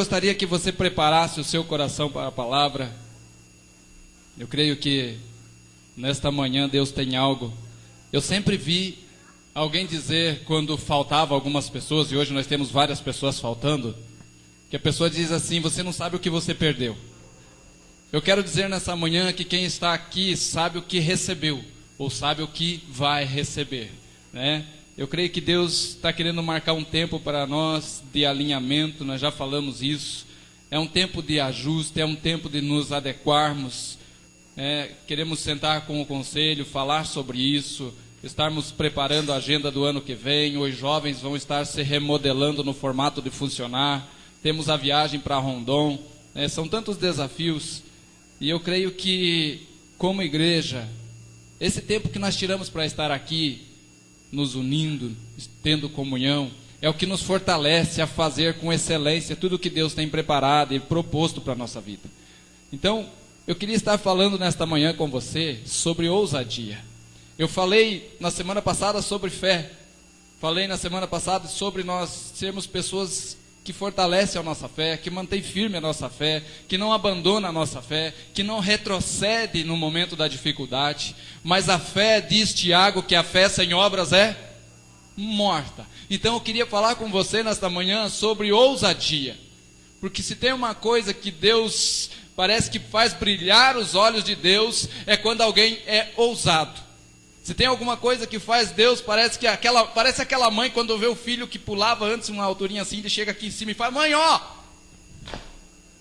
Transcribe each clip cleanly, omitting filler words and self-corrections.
gostaria que você preparasse o seu coração para a palavra. Eu creio que nesta manhã Deus tem algo. Eu sempre vi alguém dizer, quando faltava algumas pessoas, e hoje nós temos várias pessoas faltando, que a pessoa diz assim: você não sabe o que você perdeu. Eu quero dizer nessa manhã que quem está aqui sabe o que recebeu, ou sabe o que vai receber, né? Eu creio que Deus está querendo marcar um tempo para nós de alinhamento, nós já falamos isso. É um tempo de ajuste, é um tempo de nos adequarmos. Queremos sentar com o conselho, falar sobre isso, estarmos preparando a agenda do ano que vem. Os jovens vão estar se remodelando no formato de funcionar. Temos a viagem para Rondon. São tantos desafios. E eu creio que, como igreja, esse tempo que nós tiramos para estar aqui, nos unindo, tendo comunhão, é o que nos fortalece a fazer com excelência tudo o que Deus tem preparado e proposto para a nossa vida. Então, eu queria estar falando nesta manhã com você sobre ousadia. Eu falei na semana passada sobre fé. Falei na semana passada sobre nós sermos pessoas que fortalecem a nossa fé, que mantém firme a nossa fé, que não abandona a nossa fé, que não retrocede no momento da dificuldade. Mas a fé, diz Tiago, que a fé sem obras é morta. Então eu queria falar com você nesta manhã sobre ousadia. Porque se tem uma coisa que Deus parece que faz brilhar os olhos de Deus, é quando alguém é ousado. Se tem alguma coisa que faz Deus, parece aquela mãe quando vê o filho que pulava antes uma alturinha assim, ele chega aqui em cima e fala: mãe, ó,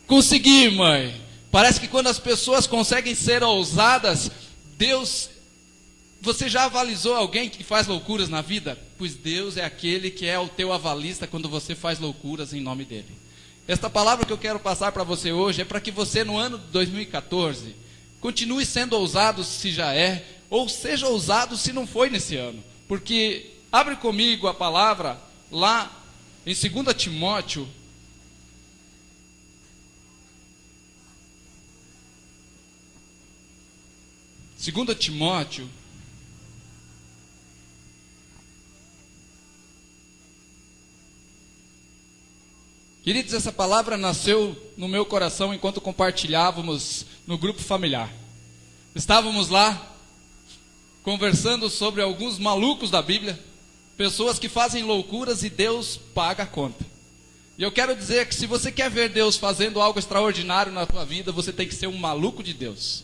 consegui, mãe. Parece que quando as pessoas conseguem ser ousadas, Deus... Você já avalizou alguém que faz loucuras na vida? Pois Deus é aquele que é o teu avalista quando você faz loucuras em nome dele. Esta palavra que eu quero passar para você hoje é para que você, no ano de 2014, continue sendo ousado se já é, ou seja ousado se não foi nesse ano. Porque, abre comigo a palavra lá em 2 Timóteo. Queridos, essa palavra nasceu no meu coração enquanto compartilhávamos no grupo familiar. Estávamos lá conversando sobre alguns malucos da Bíblia, pessoas que fazem loucuras e Deus paga a conta. E eu quero dizer que se você quer ver Deus fazendo algo extraordinário na tua vida, você tem que ser um maluco de Deus.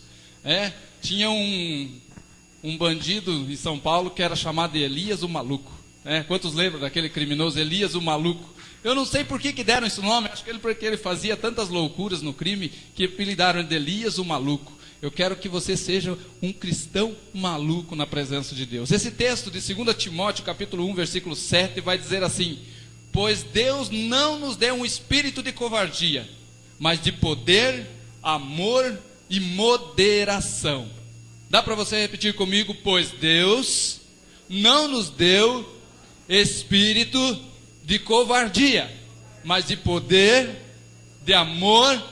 Tinha um bandido em São Paulo que era chamado de Elias o Maluco. Quantos lembram daquele criminoso Elias o Maluco? Eu não sei por que deram esse nome, acho que porque ele fazia tantas loucuras no crime, que apelidaram de Elias o Maluco. Eu quero que você seja um cristão maluco na presença de Deus. Esse texto de 2 Timóteo, capítulo 1, versículo 7, vai dizer assim: pois Deus não nos deu um espírito de covardia, mas de poder, amor e moderação. Dá para você repetir comigo? Pois Deus não nos deu espírito de covardia, mas de poder, de amor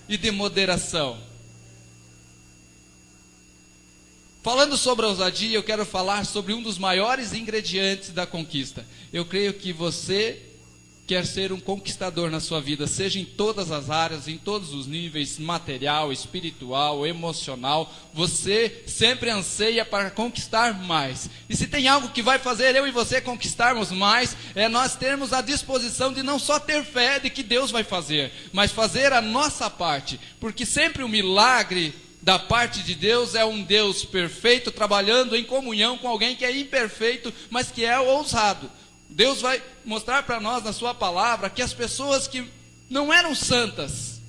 e de moderação. Falando sobre a ousadia, eu quero falar sobre um dos maiores ingredientes da conquista. Eu creio que você quer ser um conquistador na sua vida, seja em todas as áreas, em todos os níveis, material, espiritual, emocional. Você sempre anseia para conquistar mais. E se tem algo que vai fazer eu e você conquistarmos mais, é nós termos a disposição de não só ter fé de que Deus vai fazer, mas fazer a nossa parte. Porque sempre o milagre da parte de Deus é um Deus perfeito, trabalhando em comunhão com alguém que é imperfeito, mas que é ousado. Deus vai mostrar para nós na sua palavra que as pessoas que não eram santas,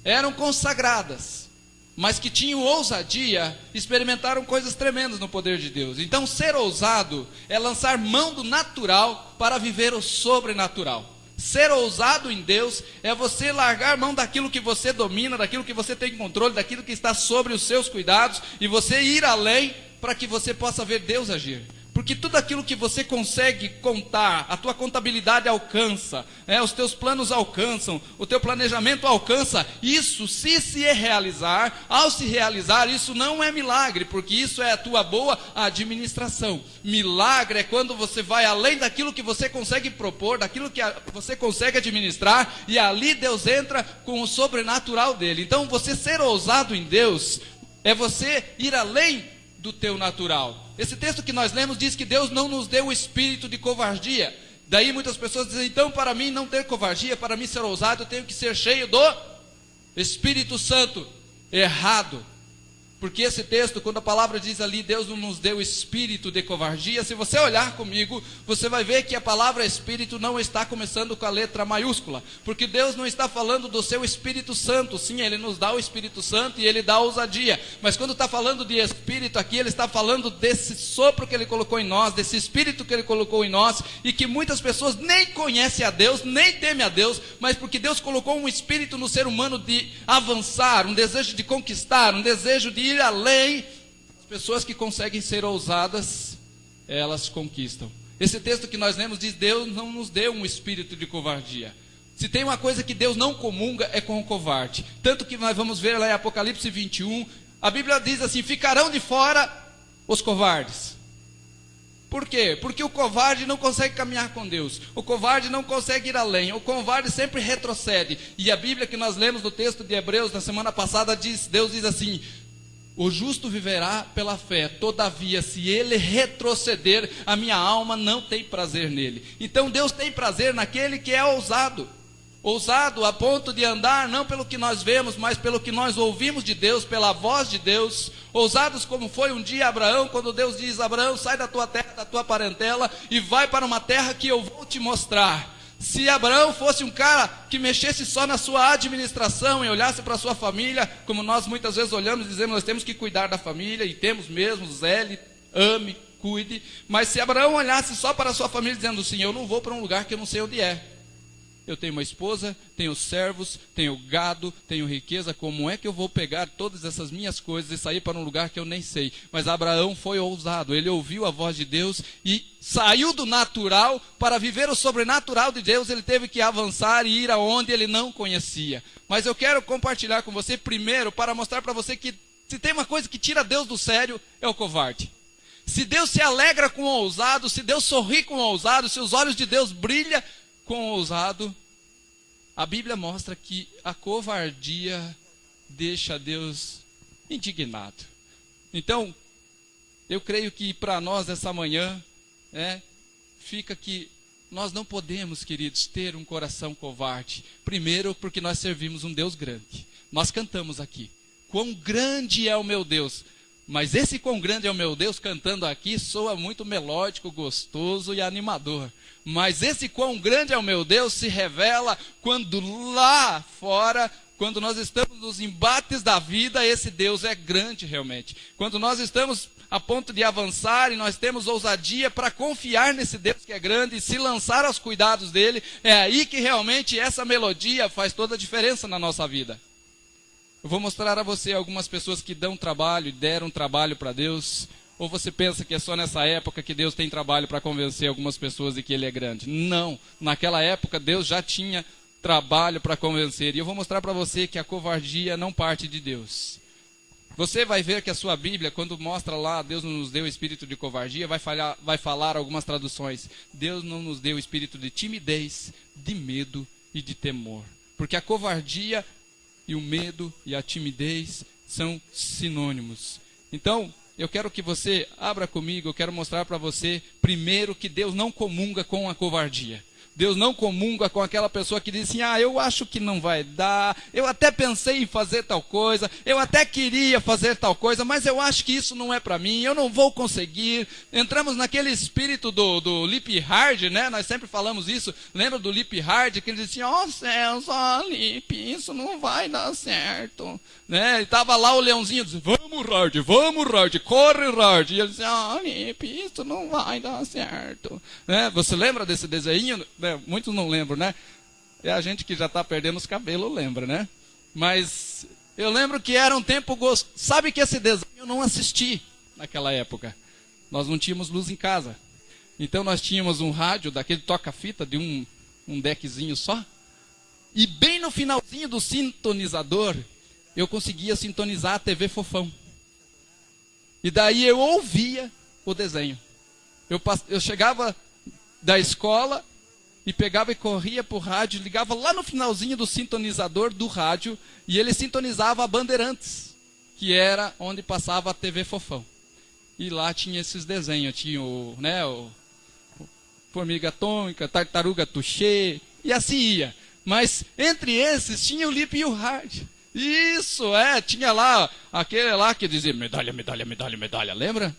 eram consagradas, mas que tinham ousadia, experimentaram coisas tremendas no poder de Deus. Então ser ousado é lançar mão do natural para viver o sobrenatural. Ser ousado em Deus é você largar mão daquilo que você domina, daquilo que você tem controle, daquilo que está sobre os seus cuidados, e você ir além para que você possa ver Deus agir. Porque tudo aquilo que você consegue contar, a tua contabilidade alcança, os teus planos alcançam, o teu planejamento alcança, isso se realizar, ao se realizar, isso não é milagre, porque isso é a tua boa administração. Milagre é quando você vai além daquilo que você consegue propor, daquilo que você consegue administrar, e ali Deus entra com o sobrenatural dele. Então você ser ousado em Deus, é você ir além do teu natural. Esse texto que nós lemos diz que Deus não nos deu o espírito de covardia. Daí muitas pessoas dizem, então para mim não ter covardia, para mim ser ousado, eu tenho que ser cheio do Espírito Santo. Errado. Porque esse texto, quando a palavra diz ali, Deus não nos deu espírito de covardia, se você olhar comigo, você vai ver que a palavra espírito não está começando com a letra maiúscula, porque Deus não está falando do seu Espírito Santo. Sim, Ele nos dá o Espírito Santo e Ele dá a ousadia, mas quando está falando de espírito aqui, Ele está falando desse sopro que Ele colocou em nós, desse espírito que Ele colocou em nós, e que muitas pessoas nem conhecem a Deus, nem temem a Deus, mas porque Deus colocou um espírito no ser humano de avançar, um desejo de conquistar, um desejo de ir além. As pessoas que conseguem ser ousadas, elas conquistam. Esse texto que nós lemos diz, Deus não nos deu um espírito de covardia. Se tem uma coisa que Deus não comunga, é com o covarde. Tanto que nós vamos ver lá em Apocalipse 21, a Bíblia diz assim, ficarão de fora os covardes. Por quê? Porque o covarde não consegue caminhar com Deus, o covarde não consegue ir além, o covarde sempre retrocede. E a Bíblia que nós lemos no texto de Hebreus na semana passada, Deus diz assim, o justo viverá pela fé, todavia se ele retroceder, a minha alma não tem prazer nele. Então Deus tem prazer naquele que é ousado. Ousado a ponto de andar não pelo que nós vemos, mas pelo que nós ouvimos de Deus, pela voz de Deus. Ousados como foi um dia Abraão, quando Deus diz, Abraão, sai da tua terra, da tua parentela, e vai para uma terra que eu vou te mostrar. Se Abraão fosse um cara que mexesse só na sua administração e olhasse para a sua família, como nós muitas vezes olhamos e dizemos, nós temos que cuidar da família, e temos mesmo, zele, ame, cuide. Mas se Abraão olhasse só para a sua família, dizendo assim, eu não vou para um lugar que eu não sei onde é. Eu tenho uma esposa, tenho servos, tenho gado, tenho riqueza, como é que eu vou pegar todas essas minhas coisas e sair para um lugar que eu nem sei? Mas Abraão foi ousado, ele ouviu a voz de Deus e saiu do natural para viver o sobrenatural de Deus. Ele teve que avançar e ir aonde ele não conhecia. Mas eu quero compartilhar com você primeiro para mostrar para você que se tem uma coisa que tira Deus do sério, é o covarde. Se Deus se alegra com o ousado, se Deus sorri com o ousado, se os olhos de Deus brilham com o ousado, a Bíblia mostra que a covardia deixa Deus indignado. Então, eu creio que para nós essa manhã, fica que nós não podemos, queridos, ter um coração covarde. Primeiro, porque nós servimos um Deus grande. Nós cantamos aqui, quão grande é o meu Deus. Mas esse quão grande é o meu Deus, cantando aqui, soa muito melódico, gostoso e animador. Mas esse quão grande é o meu Deus se revela quando lá fora, quando nós estamos nos embates da vida, esse Deus é grande realmente. Quando nós estamos a ponto de avançar e nós temos ousadia para confiar nesse Deus que é grande e se lançar aos cuidados dele, é aí que realmente essa melodia faz toda a diferença na nossa vida. Eu vou mostrar a você algumas pessoas que dão trabalho e deram trabalho para Deus. Ou você pensa que é só nessa época que Deus tem trabalho para convencer algumas pessoas de que Ele é grande? Não, naquela época Deus já tinha trabalho para convencer. E eu vou mostrar para você que a covardia não parte de Deus. Você vai ver que a sua Bíblia, quando mostra lá, Deus não nos deu espírito de covardia, vai falar algumas traduções. Deus não nos deu espírito de timidez, de medo e de temor. Porque a covardia e o medo e a timidez são sinônimos. Então, eu quero que você abra comigo, eu quero mostrar para você, primeiro, que Deus não comunga com a covardia. Deus não comunga com aquela pessoa que diz assim, eu acho que não vai dar, eu até pensei em fazer tal coisa, eu até queria fazer tal coisa, mas eu acho que isso não é para mim, eu não vou conseguir. Entramos naquele espírito do Lip Hard, né? Nós sempre falamos isso, lembra do Lip Hard, que ele dizia assim, céus, Lip, isso não vai dar certo, né? E estava lá o leãozinho dizendo, vamos Hard, corre Hard, e ele dizia, Lip, isso não vai dar certo, né? Você lembra desse desenho? Muitos não lembram, né? É a gente que já está perdendo os cabelos, lembra, né? Mas eu lembro que era um tempo gostoso. Sabe que esse desenho eu não assisti naquela época. nós não tínhamos luz em casa. Então nós tínhamos um rádio daquele toca-fita de um deckzinho só. E bem no finalzinho do sintonizador, eu conseguia sintonizar a TV Fofão. E daí eu ouvia o desenho. Eu chegava da escola e pegava e corria para o rádio, ligava lá no finalzinho do sintonizador do rádio, e ele sintonizava a Bandeirantes, que era onde passava a TV Fofão. E lá tinha esses desenhos, tinha o Formiga Atômica, Tartaruga Tuxê, e assim ia. Mas entre esses tinha o Lip e o Hard. Isso, tinha lá, aquele lá que dizia medalha, medalha, medalha, medalha, lembra?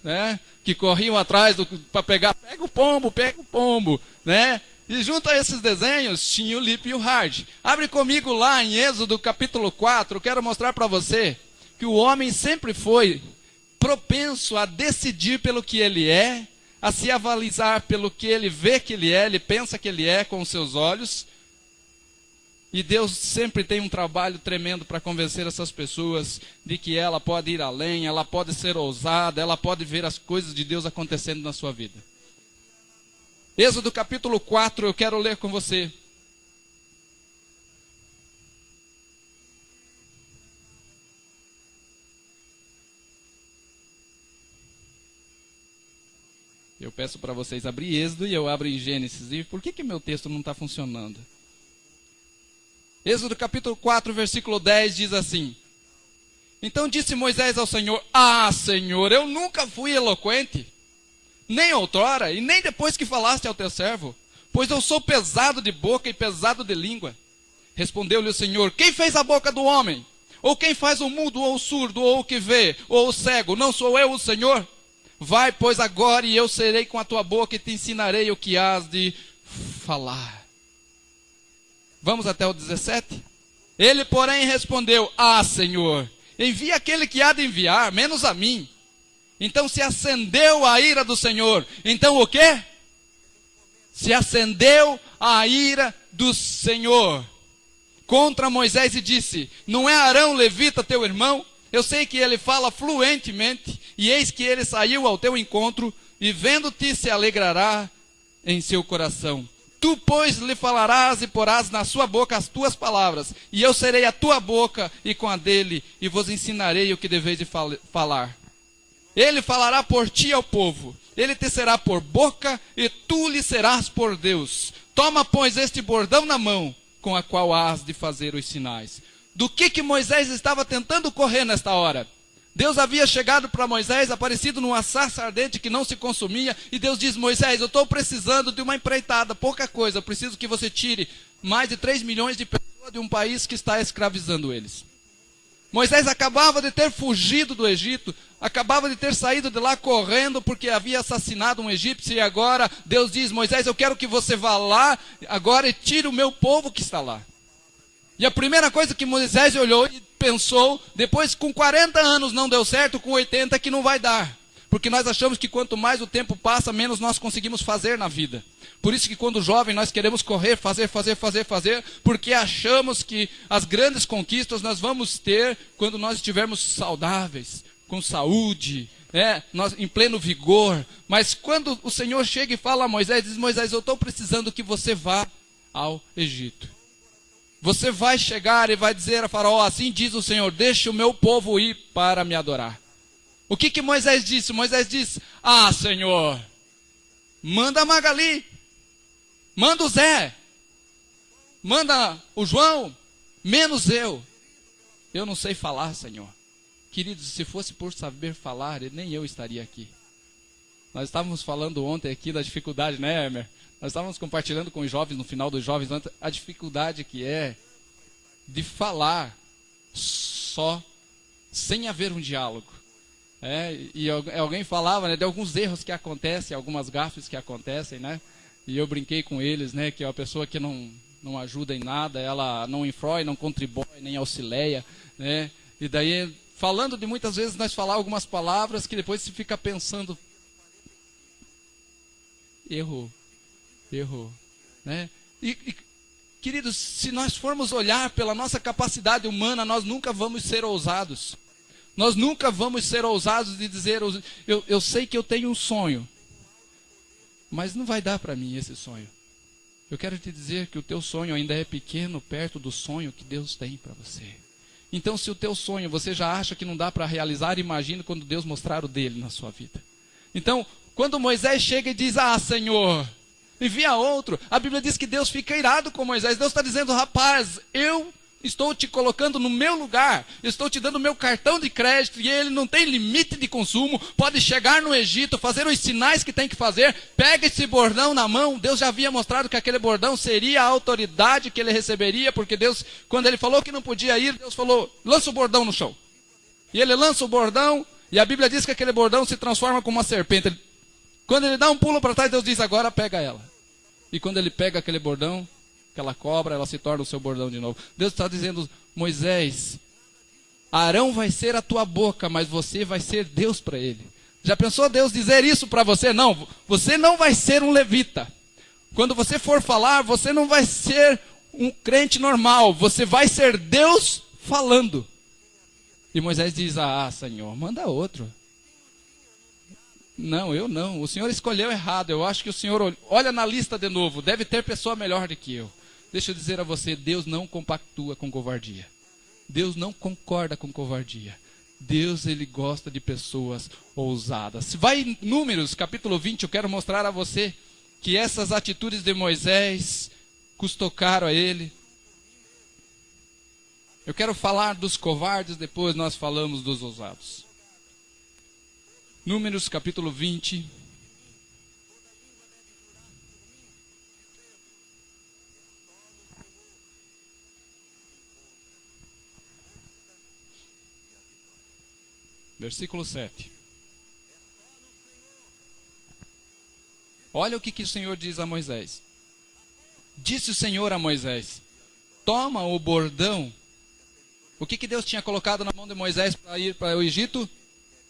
Que corriam atrás para pegar, pega o pombo, né? E junto a esses desenhos tinha o Lip e o Hard. Abre comigo lá em Êxodo capítulo 4, eu quero mostrar para você que o homem sempre foi propenso a decidir pelo que ele é, a se avalizar pelo que ele vê que ele pensa que ele é com os seus olhos. E Deus sempre tem um trabalho tremendo para convencer essas pessoas de que ela pode ir além, ela pode ser ousada, ela pode ver as coisas de Deus acontecendo na sua vida. Êxodo capítulo 4, eu quero ler com você. Eu peço para vocês abrir Êxodo e eu abro em Gênesis. E por que meu texto não está funcionando? Êxodo capítulo 4, versículo 10 diz assim: Então disse Moisés ao Senhor: Senhor, eu nunca fui eloquente, nem outrora, e nem depois que falaste ao teu servo, pois eu sou pesado de boca e pesado de língua. Respondeu-lhe o Senhor: Quem fez a boca do homem? Ou quem faz o mudo, ou o surdo, ou o que vê, ou o cego? Não sou eu o Senhor? Vai, pois, agora, e eu serei com a tua boca, e te ensinarei o que hás de falar. Vamos até o 17? Ele, porém, respondeu: Senhor, envia aquele que há de enviar, menos a mim. Então se acendeu a ira do Senhor. Então o quê? Se acendeu a ira do Senhor contra Moisés e disse: Não é Arão levita teu irmão? Eu sei que ele fala fluentemente, e eis que ele saiu ao teu encontro, e vendo-te se alegrará em seu coração. Tu, pois, lhe falarás e porás na sua boca as tuas palavras, e eu serei a tua boca e com a dele, e vos ensinarei o que deveis de falar. Ele falará por ti ao povo, ele te será por boca, e tu lhe serás por Deus. Toma, pois, este bordão na mão, com a qual hás de fazer os sinais. Do que Moisés estava tentando correr nesta hora? Deus havia chegado para Moisés, aparecido numa sarça ardente que não se consumia, e Deus diz: Moisés, eu estou precisando de uma empreitada, pouca coisa, eu preciso que você tire mais de 3 milhões de pessoas de um país que está escravizando eles. Moisés acabava de ter fugido do Egito, acabava de ter saído de lá correndo porque havia assassinado um egípcio, e agora Deus diz: Moisés, eu quero que você vá lá agora e tire o meu povo que está lá. E a primeira coisa que Moisés olhou e pensou, depois com 40 anos não deu certo, com 80 que não vai dar. Porque nós achamos que quanto mais o tempo passa, menos nós conseguimos fazer na vida. Por isso que quando jovem nós queremos correr, fazer, porque achamos que as grandes conquistas nós vamos ter quando nós estivermos saudáveis, com saúde, nós, em pleno vigor. Mas quando o Senhor chega e fala a Moisés, diz: Moisés, eu estou precisando que você vá ao Egito. Você vai chegar e vai dizer a Faraó: assim diz o Senhor, deixe o meu povo ir para me adorar. O que Moisés disse? Moisés disse: Senhor, manda a Magali, manda o Zé, manda o João, menos eu. Eu não sei falar, Senhor. Queridos, se fosse por saber falar, nem eu estaria aqui. Nós estávamos falando ontem aqui da dificuldade, né, Emer? Nós estávamos compartilhando com os jovens, no final dos jovens, a dificuldade que é de falar só, sem haver um diálogo. E alguém falava, de alguns erros que acontecem, algumas gafes que acontecem, né? E eu brinquei com eles, né, que é uma pessoa que não ajuda em nada, ela não influi, não contribui, nem auxilia, né? E daí, falando de muitas vezes nós falar algumas palavras que depois se fica pensando: errou, né? E queridos, se nós formos olhar pela nossa capacidade humana, nós nunca vamos ser ousados. Nós nunca vamos ser ousados de dizer, eu sei que eu tenho um sonho, mas não vai dar para mim esse sonho. Eu quero te dizer que o teu sonho ainda é pequeno perto do sonho que Deus tem para você. Então, se o teu sonho você já acha que não dá para realizar, imagine quando Deus mostrar o dele na sua vida. Então, quando Moisés chega e diz, Senhor, envia outro, a Bíblia diz que Deus fica irado com Moisés. Deus está dizendo, rapaz, eu estou te colocando no meu lugar, estou te dando o meu cartão de crédito e ele não tem limite de consumo, pode chegar no Egito, fazer os sinais que tem que fazer, pega esse bordão na mão. Deus já havia mostrado que aquele bordão seria a autoridade que ele receberia, porque Deus, quando ele falou que não podia ir, Deus falou, lança o bordão no chão. E ele lança o bordão, e a Bíblia diz que aquele bordão se transforma como uma serpente. Quando ele dá um pulo para trás, Deus diz, agora pega ela. E quando ele pega aquele bordão, aquela cobra, ela se torna o seu bordão de novo. Deus está dizendo, Moisés, Arão vai ser a tua boca, mas você vai ser Deus para ele. Já pensou Deus dizer isso para você? Não, você não vai ser um levita. Quando você for falar, você não vai ser um crente normal, você vai ser Deus falando. E Moisés diz, Senhor, manda outro. Não, eu não, o Senhor escolheu errado, eu acho que o Senhor, olha na lista de novo, deve ter pessoa melhor do que eu. Deixa eu dizer a você, Deus não compactua com covardia. Deus não concorda com covardia. Deus, ele gosta de pessoas ousadas. Se vai em Números, capítulo 20, eu quero mostrar a você que essas atitudes de Moisés custou caro a ele. Eu quero falar dos covardes, depois nós falamos dos ousados. Números, capítulo 20. Versículo 7. Olha o que o Senhor diz a Moisés. Disse o Senhor a Moisés, toma o bordão. O que Deus tinha colocado na mão de Moisés para ir para o Egito?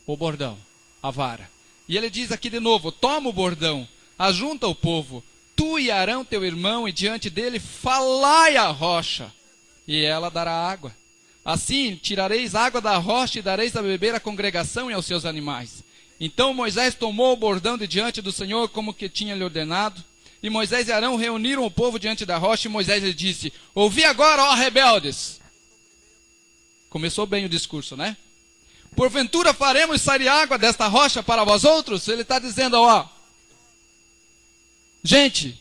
O bordão, a vara. E ele diz aqui de novo, toma o bordão, ajunta o povo, tu e Arão teu irmão, e diante dele falai a rocha, e ela dará água. Assim tirareis água da rocha e dareis a beber à congregação e aos seus animais. Então Moisés tomou o bordão de diante do Senhor, como que tinha lhe ordenado. E Moisés e Arão reuniram o povo diante da rocha, e Moisés lhe disse, ouvi agora, ó rebeldes. Começou bem o discurso, né? Porventura faremos sair água desta rocha para vós outros? Ele está dizendo, gente,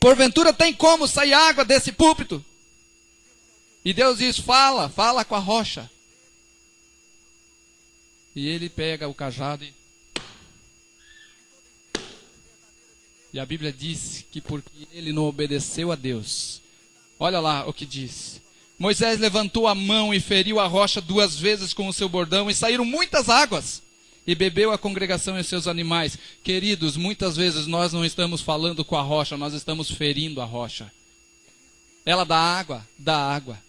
porventura tem como sair água desse púlpito? E Deus diz, fala com a rocha. E ele pega o cajado e a Bíblia diz que porque ele não obedeceu a Deus. Olha lá o que diz. Moisés levantou a mão e feriu a rocha 2 vezes com o seu bordão e saíram muitas águas. E bebeu a congregação e os seus animais. Queridos, muitas vezes nós não estamos falando com a rocha, nós estamos ferindo a rocha. Ela dá água.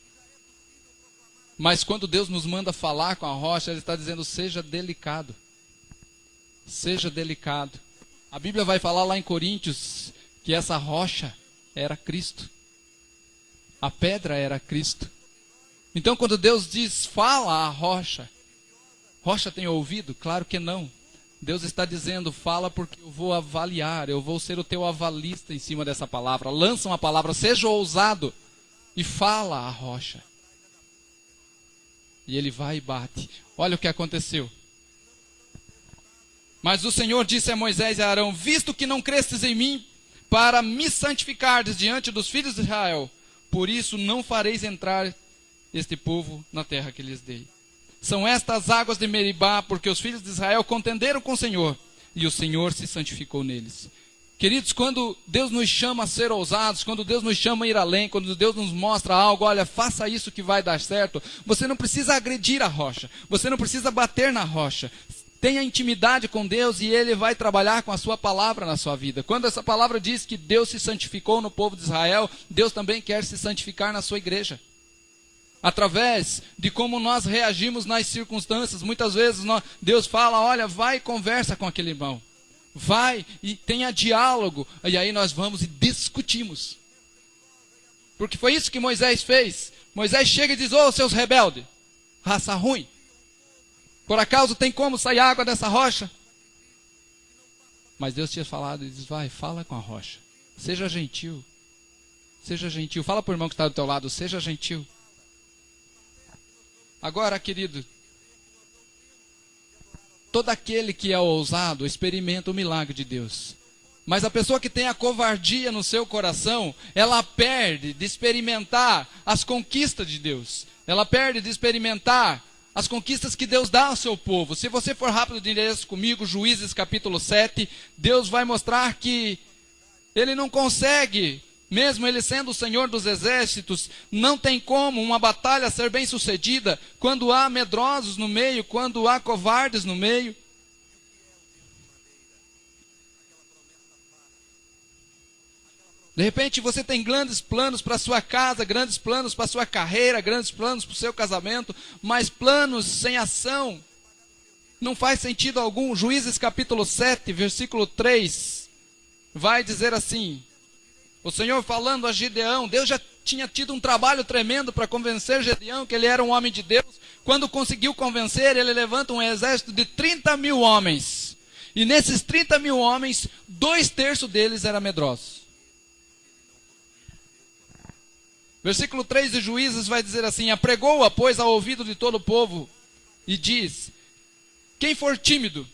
Mas quando Deus nos manda falar com a rocha, ele está dizendo, seja delicado. Seja delicado. A Bíblia vai falar lá em Coríntios que essa rocha era Cristo. A pedra era Cristo. Então quando Deus diz, fala a rocha, rocha tem ouvido? Claro que não. Deus está dizendo, fala porque eu vou avaliar, eu vou ser o teu avalista em cima dessa palavra. Lança uma palavra, seja ousado e fala a rocha. E ele vai e bate. Olha o que aconteceu. Mas o Senhor disse a Moisés e a Arão, visto que não crestes em mim, para me santificardes diante dos filhos de Israel, por isso não fareis entrar este povo na terra que lhes dei. São estas águas de Meribá, porque os filhos de Israel contenderam com o Senhor, e o Senhor se santificou neles. Queridos, quando Deus nos chama a ser ousados, quando Deus nos chama a ir além, quando Deus nos mostra algo, olha, faça isso que vai dar certo, você não precisa agredir a rocha, você não precisa bater na rocha. Tenha intimidade com Deus e Ele vai trabalhar com a sua palavra na sua vida. Quando essa palavra diz que Deus se santificou no povo de Israel, Deus também quer se santificar na sua igreja. Através de como nós reagimos nas circunstâncias, muitas vezes Deus fala, olha, vai e conversa com aquele irmão. Vai e tenha diálogo. E aí nós vamos e discutimos. Porque foi isso que Moisés fez. Moisés chega e diz, ô seus rebeldes, raça ruim. Por acaso tem como sair água dessa rocha? Mas Deus tinha falado e diz, vai, fala com a rocha. Seja gentil. Seja gentil. Fala para o irmão que está do teu lado, seja gentil. Agora, querido, todo aquele que é ousado experimenta o milagre de Deus. Mas a pessoa que tem a covardia no seu coração, ela perde de experimentar as conquistas de Deus. Ela perde de experimentar as conquistas que Deus dá ao seu povo. Se você for rápido de endereço comigo, Juízes capítulo 7, Deus vai mostrar que Ele não consegue, mesmo Ele sendo o Senhor dos exércitos, não tem como uma batalha ser bem sucedida quando há medrosos no meio, quando há covardes no meio. De repente você tem grandes planos para a sua casa, grandes planos para a sua carreira, grandes planos para o seu casamento, mas planos sem ação não faz sentido algum. Juízes capítulo 7, versículo 3, vai dizer assim, o Senhor falando a Gideão, Deus já tinha tido um trabalho tremendo para convencer Gideão que ele era um homem de Deus. Quando conseguiu convencer, ele levanta um exército de 30 mil homens. E nesses 30 mil homens, 2/3 deles eram medrosos. Versículo 3 de Juízes vai dizer assim, apregou-a, pois, ao ouvido de todo o povo, e diz, quem for tímido,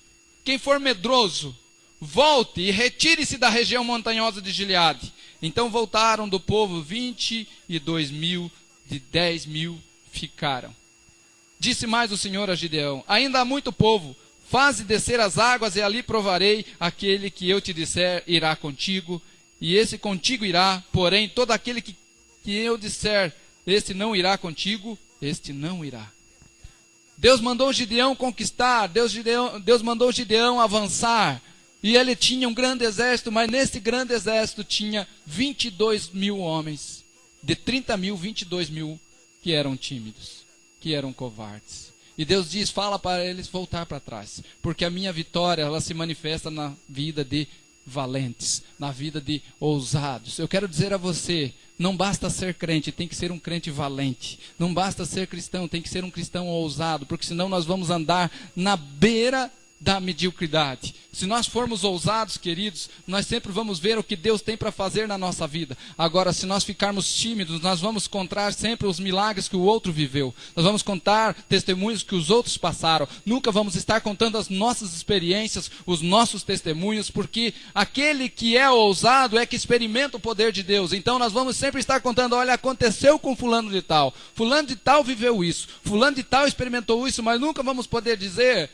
quem for medroso, volte e retire-se da região montanhosa de Gileade. Então voltaram do povo 22.000, de 10.000 ficaram. Disse mais o Senhor a Gideão, ainda há muito povo, faze descer as águas e ali provarei, aquele que eu te disser irá contigo, e esse contigo irá, porém todo aquele que eu disser, este não irá contigo, este não irá. Deus mandou Gideão conquistar, Deus mandou Gideão avançar, e ele tinha um grande exército, mas nesse grande exército tinha 22.000 homens, de 30 mil, 22.000 que eram tímidos, que eram covardes. E Deus diz, fala para eles voltar para trás, porque a minha vitória, ela se manifesta na vida de valentes, na vida de ousados. Eu quero dizer a você, não basta ser crente, tem que ser um crente valente. Não basta ser cristão, tem que ser um cristão ousado, porque senão nós vamos andar na beira da mediocridade. Se nós formos ousados, queridos, nós sempre vamos ver o que Deus tem para fazer na nossa vida. Agora, se nós ficarmos tímidos, nós vamos contar sempre os milagres que o outro viveu. Nós vamos contar testemunhos que os outros passaram. Nunca vamos estar contando as nossas experiências, os nossos testemunhos, porque aquele que é ousado é que experimenta o poder de Deus. Então nós vamos sempre estar contando, olha, aconteceu com fulano de tal viveu isso, fulano de tal experimentou isso, mas nunca vamos poder dizer,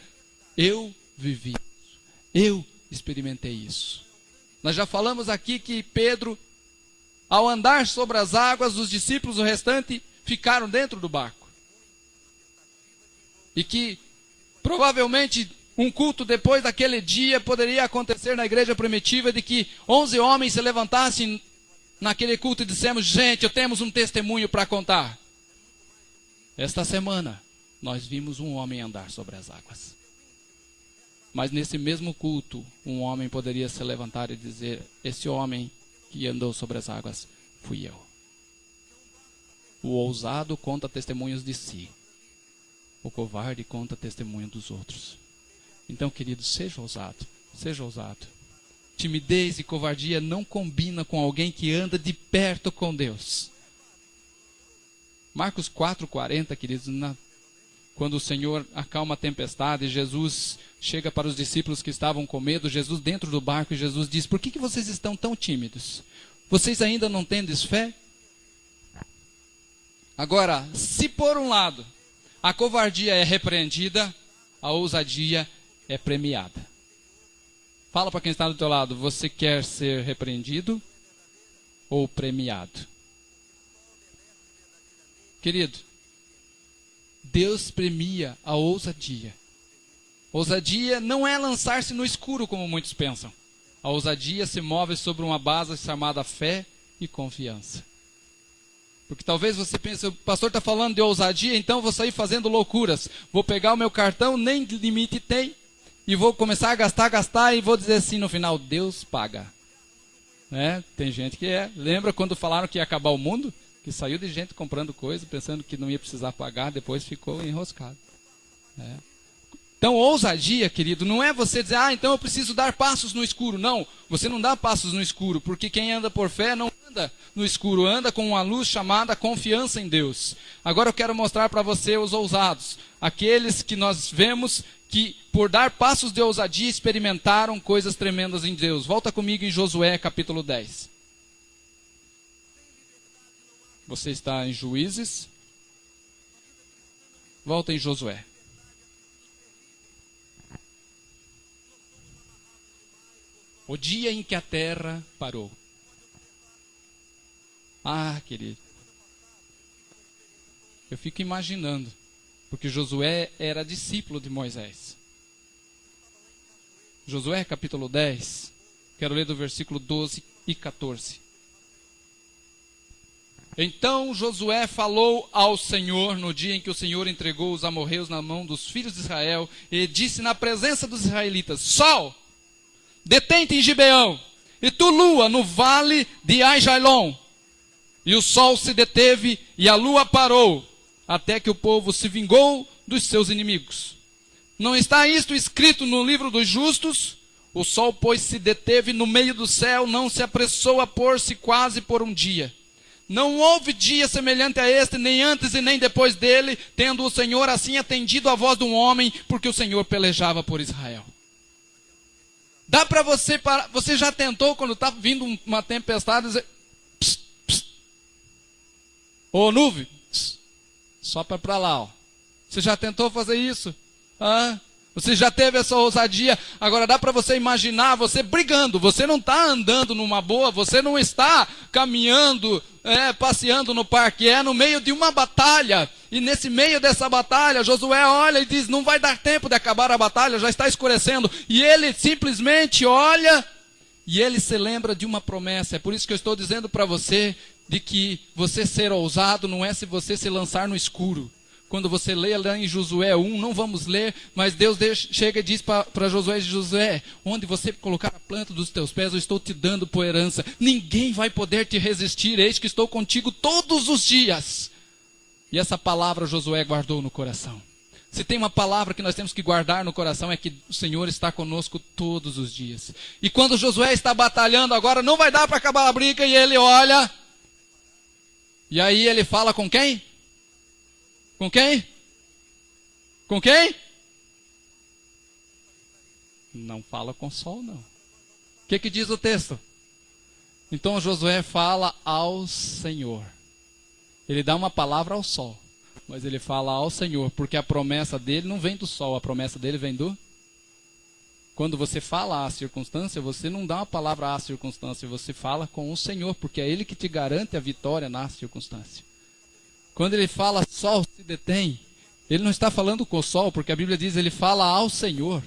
eu vivi isso, eu experimentei isso. Nós já falamos aqui que Pedro, ao andar sobre as águas, os discípulos, o restante, ficaram dentro do barco. E que, provavelmente, um culto depois daquele dia poderia acontecer na igreja primitiva, de que 11 homens se levantassem naquele culto e dissemos, gente, temos um testemunho para contar. Esta semana, nós vimos um homem andar sobre as águas. Mas nesse mesmo culto, um homem poderia se levantar e dizer, esse homem que andou sobre as águas, fui eu. O ousado conta testemunhos de si. O covarde conta testemunho dos outros. Então, querido, seja ousado, seja ousado. Timidez e covardia não combinam com alguém que anda de perto com Deus. Marcos 4:40, queridos, quando o Senhor acalma a tempestade, Jesus chega para os discípulos que estavam com medo, Jesus dentro do barco, e Jesus diz, por que vocês estão tão tímidos? Vocês ainda não tendes fé? Agora, se por um lado a covardia é repreendida, a ousadia é premiada. Fala para quem está do teu lado, você quer ser repreendido ou premiado? Querido, Deus premia a ousadia. Ousadia não é lançar-se no escuro, como muitos pensam. A ousadia se move sobre uma base chamada fé e confiança. Porque talvez você pense, o pastor está falando de ousadia, então vou sair fazendo loucuras. Vou pegar o meu cartão, nem limite tem, e vou começar a gastar, e vou dizer assim no final, Deus paga. Tem gente que lembra quando falaram que ia acabar o mundo? Que saiu de gente comprando coisa, pensando que não ia precisar pagar, depois ficou enroscado. Então, ousadia, querido, não é você dizer, então eu preciso dar passos no escuro. Não, você não dá passos no escuro, porque quem anda por fé não anda no escuro, anda com uma luz chamada confiança em Deus. Agora eu quero mostrar para você os ousados, aqueles que nós vemos que por dar passos de ousadia experimentaram coisas tremendas em Deus. Volta comigo em Josué capítulo 10. Você está em Juízes. Volta em Josué. O dia em que a terra parou. Ah, querido. Eu fico imaginando. Porque Josué era discípulo de Moisés. Josué capítulo 10. Quero ler do versículo 12 e 14. Então Josué falou ao Senhor no dia em que o Senhor entregou os amorreus na mão dos filhos de Israel. E disse na presença dos israelitas: Sol, detente em Gibeão, e tu, lua, no vale de Aijalon. E o sol se deteve e a lua parou, até que o povo se vingou dos seus inimigos. Não está isto escrito no livro dos justos? O sol, pois, se deteve no meio do céu, não se apressou a pôr-se quase por um dia. Não houve dia semelhante a este, nem antes e nem depois dele, tendo o Senhor assim atendido a voz de um homem, porque o Senhor pelejava por Israel. Dá para você parar. Você já tentou, quando está vindo uma tempestade, dizer: pss, pss. Ô nuvem, pss, sopra para lá. Ó. Você já tentou fazer isso? Você já teve essa ousadia? Agora dá para você imaginar você brigando. Você não está andando numa boa, você não está caminhando, passeando no parque. É no meio de uma batalha. E nesse meio dessa batalha, Josué olha e diz: não vai dar tempo de acabar a batalha, já está escurecendo. E ele simplesmente olha e ele se lembra de uma promessa. É por isso que eu estou dizendo para você de que você ser ousado não é se você se lançar no escuro. Quando você lê lá em Josué 1, não vamos ler, mas Deus chega e diz para Josué: Josué, onde você colocar a planta dos teus pés, eu estou te dando por herança. Ninguém vai poder te resistir, eis que estou contigo todos os dias. E essa palavra Josué guardou no coração. Se tem uma palavra que nós temos que guardar no coração, é que o Senhor está conosco todos os dias. E quando Josué está batalhando agora, não vai dar para acabar a briga, e ele olha, e aí ele fala com quem? Com quem? Com quem? Não fala com o sol, não. O que diz o texto? Então Josué fala ao Senhor. Ele dá uma palavra ao sol, mas ele fala ao Senhor, porque a promessa dele não vem do sol, a promessa dele vem do... Quando você fala à circunstância, você não dá uma palavra à circunstância, você fala com o Senhor, porque é Ele que te garante a vitória na circunstância. Quando ele fala sol se detém, ele não está falando com o sol, porque a Bíblia diz ele fala ao Senhor,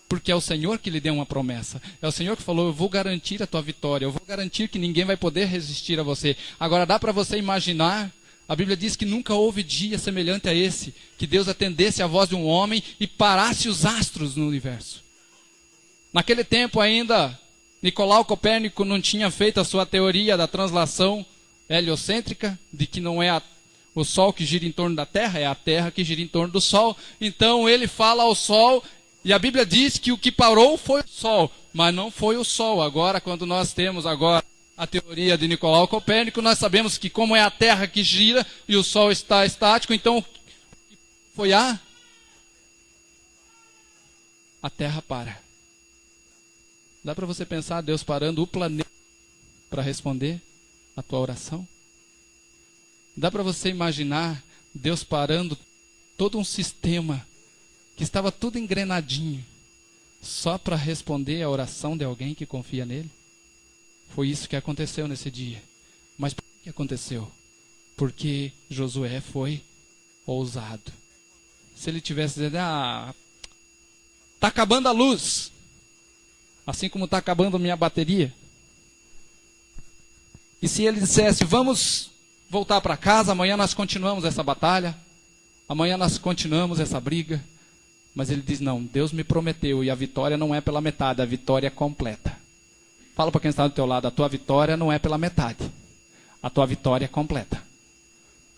porque é o Senhor que lhe deu uma promessa. É o Senhor que falou: eu vou garantir a tua vitória, eu vou garantir que ninguém vai poder resistir a você. Agora dá para você imaginar, a Bíblia diz que nunca houve dia semelhante a esse, que Deus atendesse a voz de um homem e parasse os astros no universo. Naquele tempo ainda, Nicolau Copérnico não tinha feito a sua teoria da translação heliocêntrica, de que não é o Sol que gira em torno da Terra, é a Terra que gira em torno do Sol. Então ele fala ao Sol, e a Bíblia diz que o que parou foi o Sol, mas não foi o Sol. Agora, quando nós temos agora a teoria de Nicolau Copérnico, nós sabemos que como é a Terra que gira e o Sol está estático, então foi a Terra para. Dá para você pensar Deus parando o planeta para responder a tua oração? Dá para você imaginar Deus parando todo um sistema que estava tudo engrenadinho só para responder a oração de alguém que confia nele? Foi isso que aconteceu nesse dia. Mas por que aconteceu? Porque Josué foi ousado. Se ele tivesse dizendo: está acabando a luz, assim como está acabando a minha bateria. E se ele dissesse: vamos voltar para casa, amanhã nós continuamos essa batalha, amanhã nós continuamos essa briga. Mas ele diz: não, Deus me prometeu, e a vitória não é pela metade, a vitória é completa. Fala para quem está do teu lado: a tua vitória não é pela metade, a tua vitória é completa.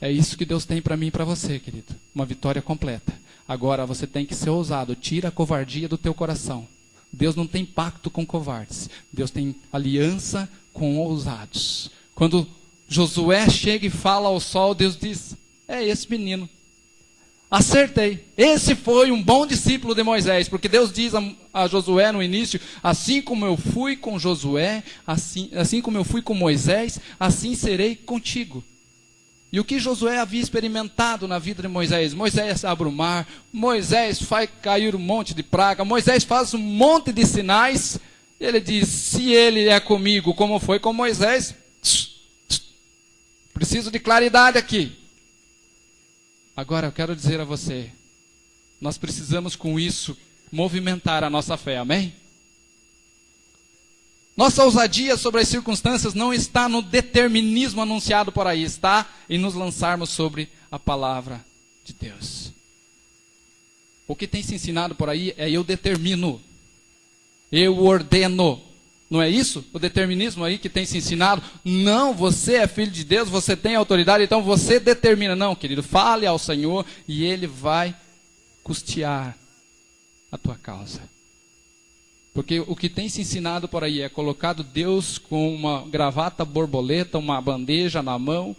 É isso que Deus tem para mim e para você, querido, uma vitória completa. Agora você tem que ser ousado. Tira a covardia do teu coração. Deus não tem pacto com covardes. Deus tem aliança com ousados. Quando Josué chega e fala ao sol, Deus diz: é esse menino. Acertei. Esse foi um bom discípulo de Moisés. Porque Deus diz a Josué no início: assim como eu fui com Josué, assim como eu fui com Moisés, assim serei contigo. E o que Josué havia experimentado na vida de Moisés? Moisés abre o mar, Moisés faz cair um monte de praga, Moisés faz um monte de sinais. Ele diz: se ele é comigo como foi com Moisés, preciso de claridade aqui. Agora eu quero dizer a você, nós precisamos com isso movimentar a nossa fé, amém? Nossa ousadia sobre as circunstâncias não está no determinismo anunciado por aí, está em nos lançarmos sobre a palavra de Deus. O que tem se ensinado por aí é eu determino, eu ordeno. Não é isso? O determinismo aí que tem se ensinado? Não, você é filho de Deus, você tem autoridade, então você determina. Não, querido, fale ao Senhor e Ele vai custear a tua causa. Porque o que tem se ensinado por aí é colocado Deus com uma gravata borboleta, uma bandeja na mão,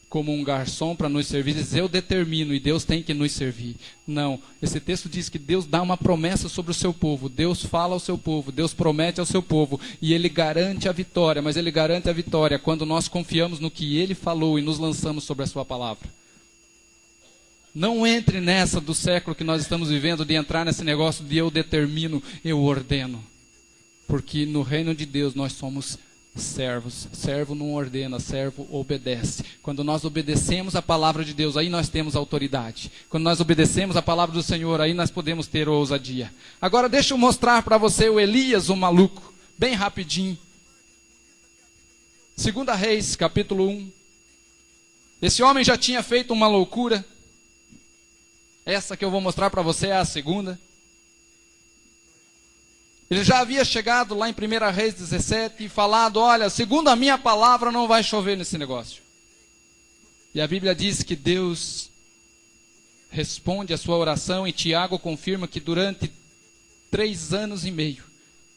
como um garçom para nos servir, diz: eu determino e Deus tem que nos servir. Não, esse texto diz que Deus dá uma promessa sobre o seu povo, Deus fala ao seu povo, Deus promete ao seu povo, e Ele garante a vitória, mas Ele garante a vitória quando nós confiamos no que Ele falou e nos lançamos sobre a sua palavra. Não entre nessa do século que nós estamos vivendo, de entrar nesse negócio de eu determino, eu ordeno. Porque no reino de Deus nós somos servos. Servo não ordena, servo obedece. Quando nós obedecemos a palavra de Deus, aí nós temos autoridade. Quando nós obedecemos a palavra do Senhor, aí nós podemos ter ousadia. Agora deixa eu mostrar para você o Elias, o maluco, bem rapidinho. 2 Reis, capítulo 1. Esse homem já tinha feito uma loucura. Essa que eu vou mostrar para você é a segunda. Ele já havia chegado lá em 1 Reis 17 e falado: olha, segundo a minha palavra não vai chover nesse negócio. E a Bíblia diz que Deus responde a sua oração, e Tiago confirma que durante 3 anos e meio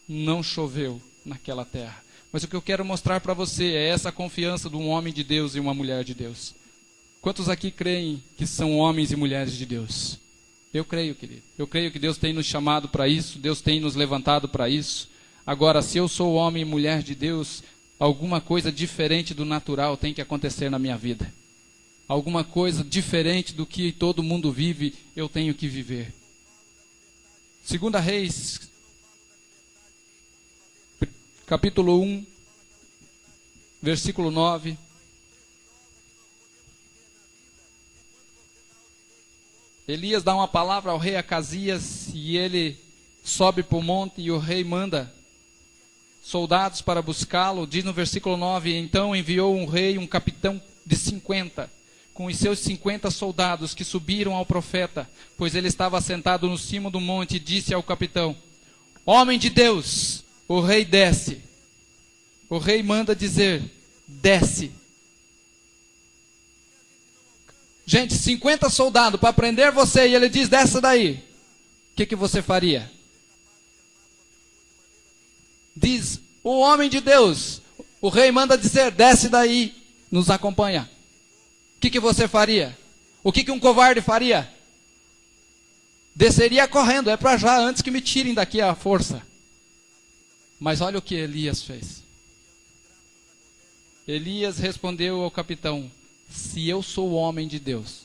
não choveu naquela terra. Mas o que eu quero mostrar para você é essa confiança de um homem de Deus e uma mulher de Deus. Quantos aqui creem que são homens e mulheres de Deus? Eu creio, querido. Eu creio que Deus tem nos chamado para isso, Deus tem nos levantado para isso. Agora, se eu sou homem e mulher de Deus, alguma coisa diferente do natural tem que acontecer na minha vida. Alguma coisa diferente do que todo mundo vive, eu tenho que viver. 2 Reis, capítulo 1, versículo 9. Elias dá uma palavra ao rei Acasias e ele sobe para o monte e o rei manda soldados para buscá-lo. Diz no versículo 9: então enviou um rei, um capitão de 50, com os seus 50 soldados que subiram ao profeta, pois ele estava sentado no cimo do monte, e disse ao capitão: homem de Deus, o rei desce. O rei manda dizer: desce. Gente, 50 soldados para prender você, e ele diz: desce daí. O que você faria? Diz o homem de Deus, o rei manda dizer: desce daí, nos acompanha. O que você faria? O que um covarde faria? Desceria correndo, é para já, antes que me tirem daqui a força. Mas olha o que Elias fez. Elias respondeu ao capitão: se eu sou o homem de Deus.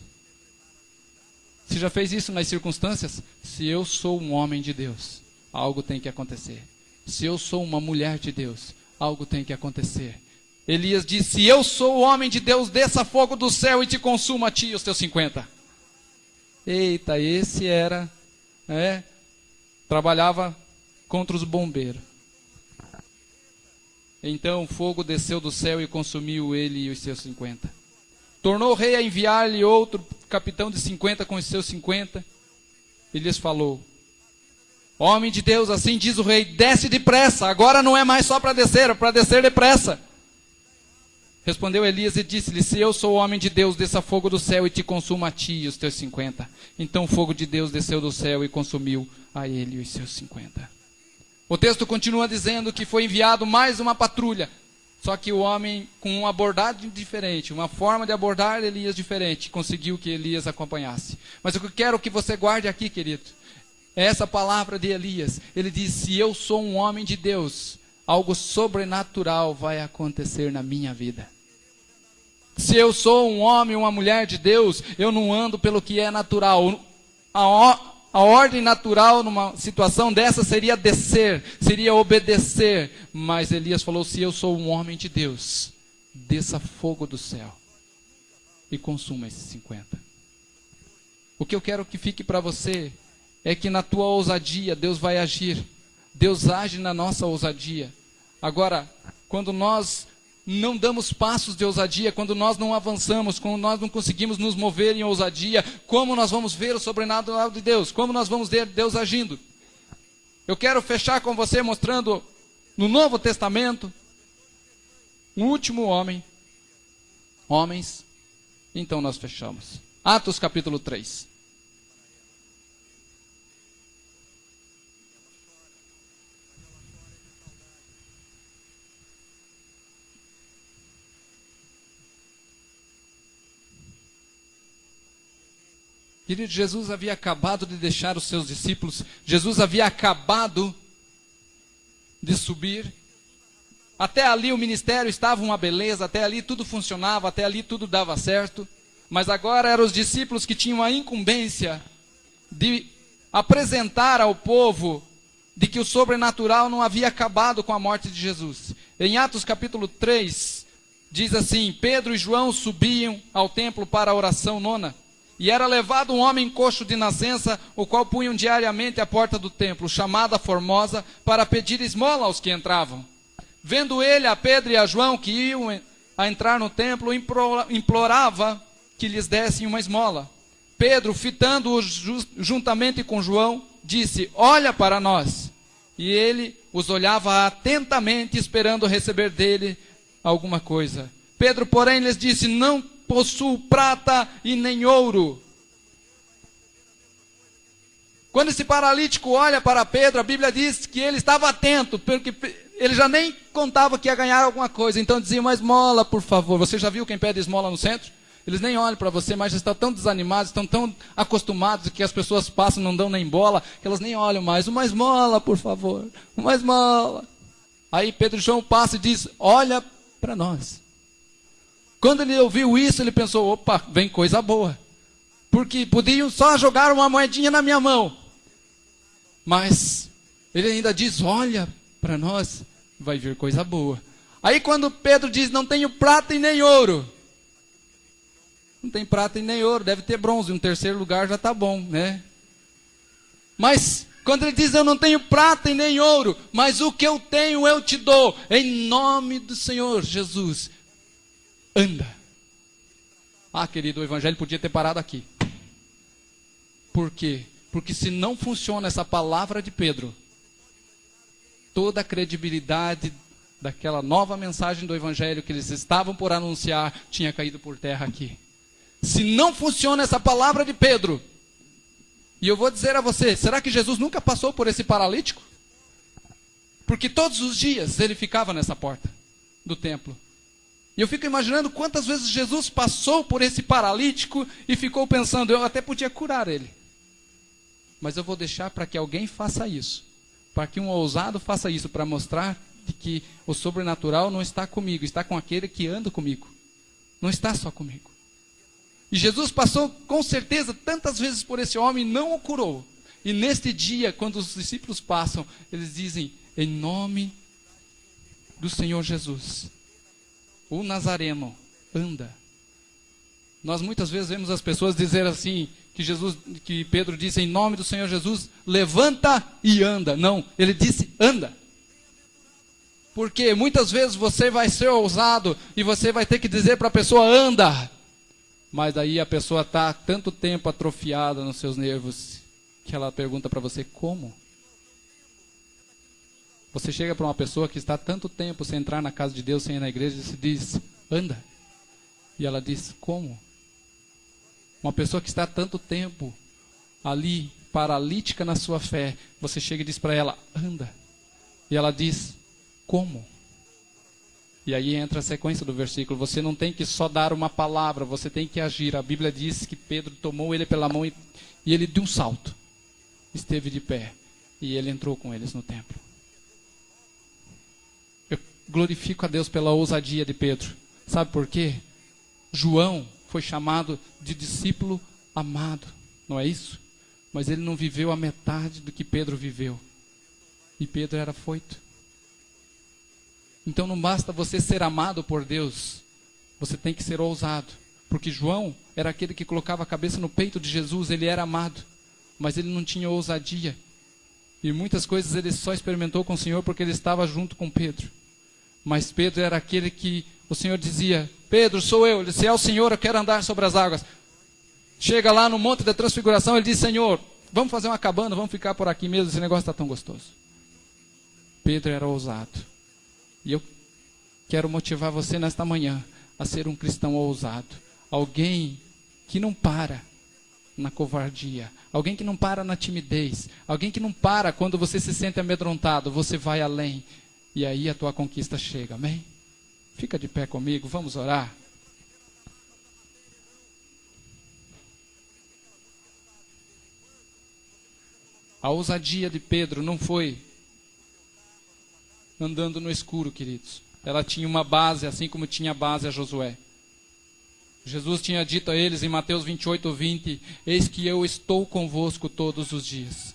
Você já fez isso nas circunstâncias? Se eu sou um homem de Deus, algo tem que acontecer. Se eu sou uma mulher de Deus, algo tem que acontecer. Elias disse: se eu sou o homem de Deus, desça fogo do céu e te consuma a ti e os teus 50. Eita, esse era, trabalhava contra os bombeiros. Então o fogo desceu do céu e consumiu ele e os seus 50. Tornou o rei a enviar-lhe outro capitão de 50 com os seus 50. E lhes falou: homem de Deus, assim diz o rei, desce depressa. Agora não é mais só para descer, é para descer depressa. Respondeu Elias e disse-lhe: se eu sou o homem de Deus, desça fogo do céu e te consuma a ti e os teus 50. Então o fogo de Deus desceu do céu e consumiu a ele e os seus 50. O texto continua dizendo que foi enviado mais uma patrulha. Só que o homem, com uma abordagem diferente, uma forma de abordar Elias diferente, conseguiu que Elias acompanhasse. Mas o que eu quero que você guarde aqui, querido, é essa palavra de Elias. Ele diz: se eu sou um homem de Deus, algo sobrenatural vai acontecer na minha vida. Se eu sou um homem, uma mulher de Deus, eu não ando pelo que é natural. A ordem natural numa situação dessa seria descer, seria obedecer. Mas Elias falou: se eu sou um homem de Deus, desça fogo do céu e consuma esses 50. O que eu quero que fique para você é que na tua ousadia Deus vai agir. Deus age na nossa ousadia. Agora, quando nós não damos passos de ousadia, quando nós não avançamos, quando nós não conseguimos nos mover em ousadia, como nós vamos ver o sobrenatural de Deus? Como nós vamos ver Deus agindo? Eu quero fechar com você mostrando no Novo Testamento um último homens, então nós fechamos. Atos capítulo 3. Querido, Jesus havia acabado de deixar os seus discípulos, Jesus havia acabado de subir. Até ali o ministério estava uma beleza, até ali tudo funcionava, até ali tudo dava certo. Mas agora eram os discípulos que tinham a incumbência de apresentar ao povo de que o sobrenatural não havia acabado com a morte de Jesus. Em Atos capítulo 3, diz assim: Pedro e João subiam ao templo para a oração nona. E era levado um homem coxo de nascença, o qual punham diariamente à porta do templo, chamada Formosa, para pedir esmola aos que entravam. Vendo ele a Pedro e a João que iam a entrar no templo, implorava que lhes dessem uma esmola. Pedro, fitando-os juntamente com João, disse: olha para nós. E ele os olhava atentamente, esperando receber dele alguma coisa. Pedro, porém, lhes disse: não possuo prata e nem ouro. Quando esse paralítico olha para Pedro, a Bíblia diz que ele estava atento, porque ele já nem contava que ia ganhar alguma coisa. Então dizia: uma esmola, por favor. Você já viu quem pede esmola no centro? Eles nem olham para você, mas estão tão desanimados, estão tão acostumados que as pessoas passam, não dão nem bola, que elas nem olham mais. Uma esmola, por favor. Uma esmola. Aí Pedro e João passam e diz: olha para nós. Quando ele ouviu isso, ele pensou: opa, vem coisa boa. Porque podiam só jogar uma moedinha na minha mão. Mas ele ainda diz: olha para nós, vai vir coisa boa. Aí quando Pedro diz: não tenho prata e nem ouro. Não tem prata e nem ouro, deve ter bronze. Um terceiro lugar já está bom, né? Mas quando ele diz: eu não tenho prata e nem ouro, mas o que eu tenho eu te dou. Em nome do Senhor Jesus, anda. Ah, querido, o evangelho podia ter parado aqui. Por quê? Porque se não funciona essa palavra de Pedro, toda a credibilidade daquela nova mensagem do evangelho que eles estavam por anunciar tinha caído por terra aqui. Se não funciona essa palavra de Pedro, e eu vou dizer a você, será que Jesus nunca passou por esse paralítico? Porque todos os dias ele ficava nessa porta do templo. E eu fico imaginando quantas vezes Jesus passou por esse paralítico e ficou pensando: eu até podia curar ele, mas eu vou deixar para que alguém faça isso, para que um ousado faça isso, para mostrar que o sobrenatural não está comigo, está com aquele que anda comigo, não está só comigo. E Jesus passou com certeza tantas vezes por esse homem e não o curou. E neste dia, quando os discípulos passam, eles dizem: em nome do Senhor Jesus, o Nazareno, anda. Nós muitas vezes vemos as pessoas dizer assim, que Pedro disse: em nome do Senhor Jesus, levanta e anda. Não, ele disse: anda. Porque muitas vezes você vai ser ousado e você vai ter que dizer para a pessoa: anda. Mas daí a pessoa está tanto tempo atrofiada nos seus nervos que ela pergunta para você: como? Você chega para uma pessoa que está tanto tempo sem entrar na casa de Deus, sem ir na igreja, e se diz: anda. E ela diz, como? Uma pessoa que está há tanto tempo ali, paralítica na sua fé, você chega e diz para ela, anda. E ela diz, como? E aí entra a sequência do versículo. Você não tem que só dar uma palavra, você tem que agir. A Bíblia diz que Pedro tomou ele pela mão e ele de um salto esteve de pé. E ele entrou com eles no templo. Eu glorifico a Deus pela ousadia de Pedro. Sabe por quê? João foi chamado de discípulo amado. Não é isso? Mas ele não viveu a metade do que Pedro viveu. E Pedro era afoito. Então não basta você ser amado por Deus, você tem que ser ousado. Porque João era aquele que colocava a cabeça no peito de Jesus, ele era amado, mas ele não tinha ousadia. E muitas coisas ele só experimentou com o Senhor porque ele estava junto com Pedro. Mas Pedro era aquele que o Senhor dizia, Pedro, sou eu. Ele disse, é o Senhor, eu quero andar sobre as águas. Chega lá no Monte da Transfiguração, ele diz, Senhor, vamos fazer uma cabana, vamos ficar por aqui mesmo, esse negócio está tão gostoso. Pedro era ousado. E eu quero motivar você nesta manhã a ser um cristão ousado. Alguém que não para na covardia. Alguém que não para na timidez. Alguém que não para quando você se sente amedrontado. Você vai além. E aí a tua conquista chega. Amém? Fica de pé comigo, vamos orar. A ousadia de Pedro não foi andando no escuro, queridos. Ela tinha uma base, assim como tinha base a Josué. Jesus tinha dito a eles em Mateus 28:20, eis que eu estou convosco todos os dias.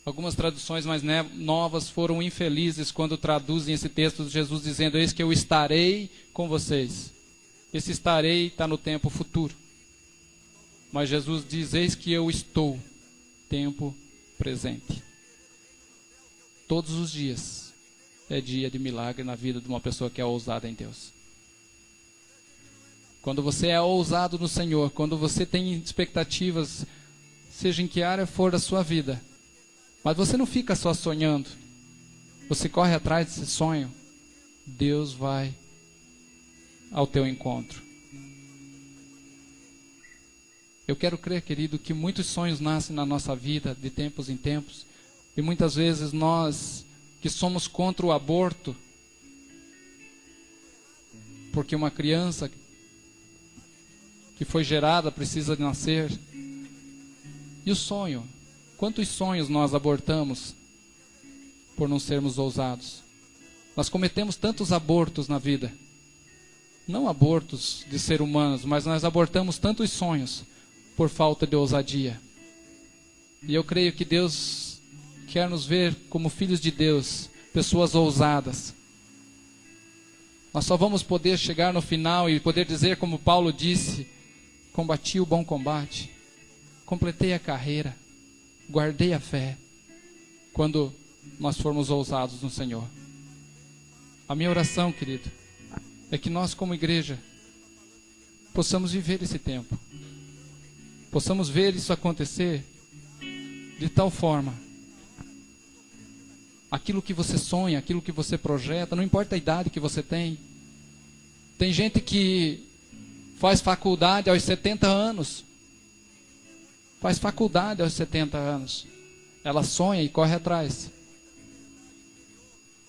Algumas traduções mais novas foram infelizes quando traduzem esse texto de Jesus dizendo, eis que eu estarei com vocês. Esse estarei está no tempo futuro. Mas Jesus diz, eis que eu estou, tempo presente. Todos os dias é dia de milagre na vida de uma pessoa que é ousada em Deus. Quando você é ousado no Senhor, quando você tem expectativas, seja em que área for da sua vida, mas você não fica só sonhando, você corre atrás desse sonho, Deus vai ao teu encontro. Eu quero crer, querido, que muitos sonhos nascem na nossa vida de tempos em tempos. E muitas vezes nós que somos contra o aborto, porque uma criança que foi gerada precisa nascer. E o sonho? Quantos sonhos nós abortamos por não sermos ousados? Nós cometemos tantos abortos na vida. Não abortos de seres humanos, mas nós abortamos tantos sonhos por falta de ousadia. E eu creio que Deus quer nos ver como filhos de Deus, pessoas ousadas. Nós só vamos poder chegar no final e poder dizer como Paulo disse, combati o bom combate, completei a carreira, guardei a fé, quando nós formos ousados no Senhor. A minha oração, querido, é que nós como igreja possamos viver esse tempo, possamos ver isso acontecer de tal forma. Aquilo que você sonha, aquilo que você projeta, não importa a idade que você tem. Tem gente que faz faculdade aos 70 anos. Faz faculdade aos 70 anos. Ela sonha e corre atrás.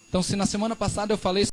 Então, se na semana passada eu falei